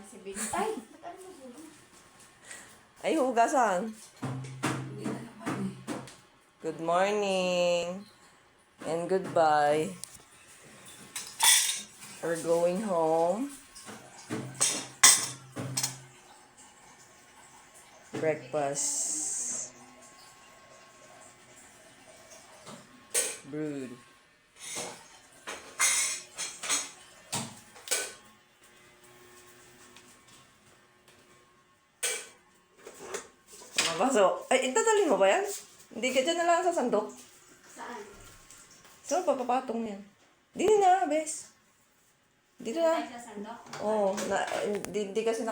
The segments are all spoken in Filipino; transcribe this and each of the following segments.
si Big. Ay, ba't ano mo? Ay, hugasan. Hindi na naman eh. Good morning. And goodbye. We're going home. Breakfast. Brewed. Mapasok. Ay, itadalhin mo ba yan? Hindi ka dyan na lang sa sandok. Saan? Saan papapatong yan? Dito na, bes. Dito na. Tayo sa sandok? Oo, hindi kasi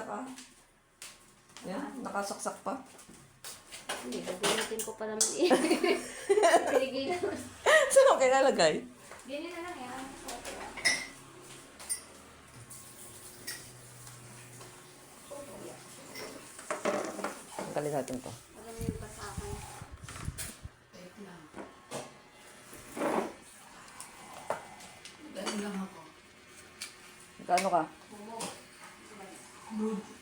yan, nakasaksak pa. Hindi, gagamitin ko pa naman eh. Pinigil naman. Saan mo kailalagay? Ganyan na lang yan. Tanggalin natin to. Alam mo yung basa akin. Wait lang. Dahil lang ako. Magkano ka? Momo. Good.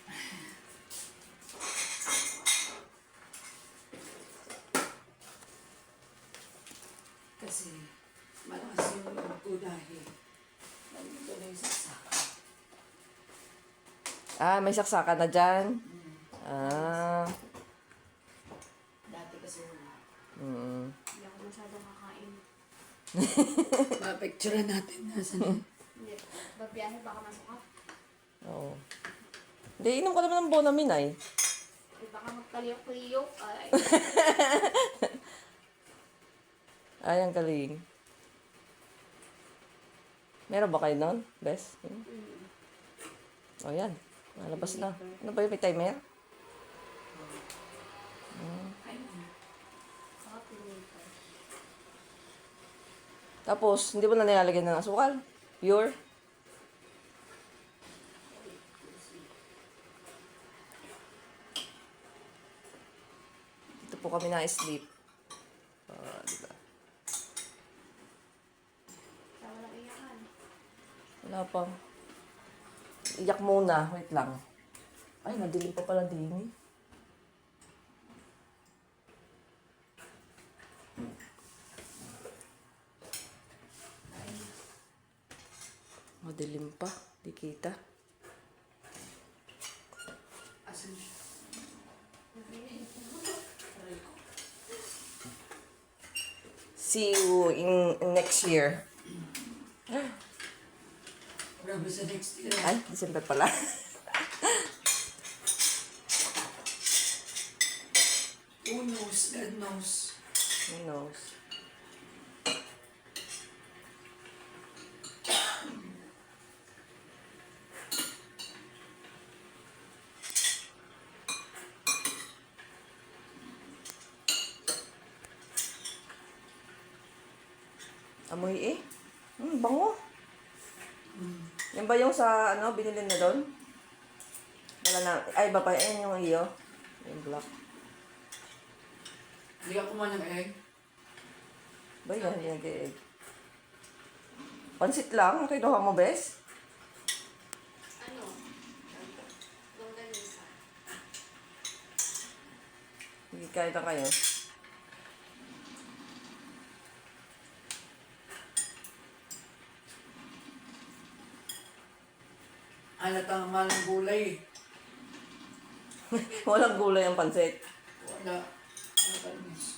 Kasi malakas yung loob ko dahil nandito na yung sasaka. Ah, may saksakan na dyan. Ah. Dati kasi wala. Hindi ako masyadong kakain. Ma-picture natin nasa na. Hindi. Babiyahe baka masukat. Oo. Hindi, inom ka naman ng Bonamin ay. Eh, baka magkaliyok-liyok. Ay. Ay, ang galing. Meron ba kayo nun? Bes? O yan. Nalabas na. Ano ba yung may timer? Saka pinito. Tapos, hindi mo na nilalagyan ng asukal. Pure. Dito po kami na-sleep. Diba? Sa walang iyakan. Wala pang. Iyak muna. Wait lang. Ay, nadilim pa pala din eh. Madilim pa. Di kita. Asan siya? See you in next year. Grabe sa next year. Ay, December pala. Who knows? God knows. Who knows? Amoy eh. Bango. Yan ba yung sa ano, binili na doon? Wala na. Ay, ba pa? Ayan yung iyo. Yung black. Hindi ka kumain ng egg? Ba yan? Yung egg. Pansit lang. Kinuha mo, bes? Ano? Longganisa. Hindi kain na kayo. Halatang mahal ng gulay eh. Walang gulay ang pansit. Wala. Wala tayo.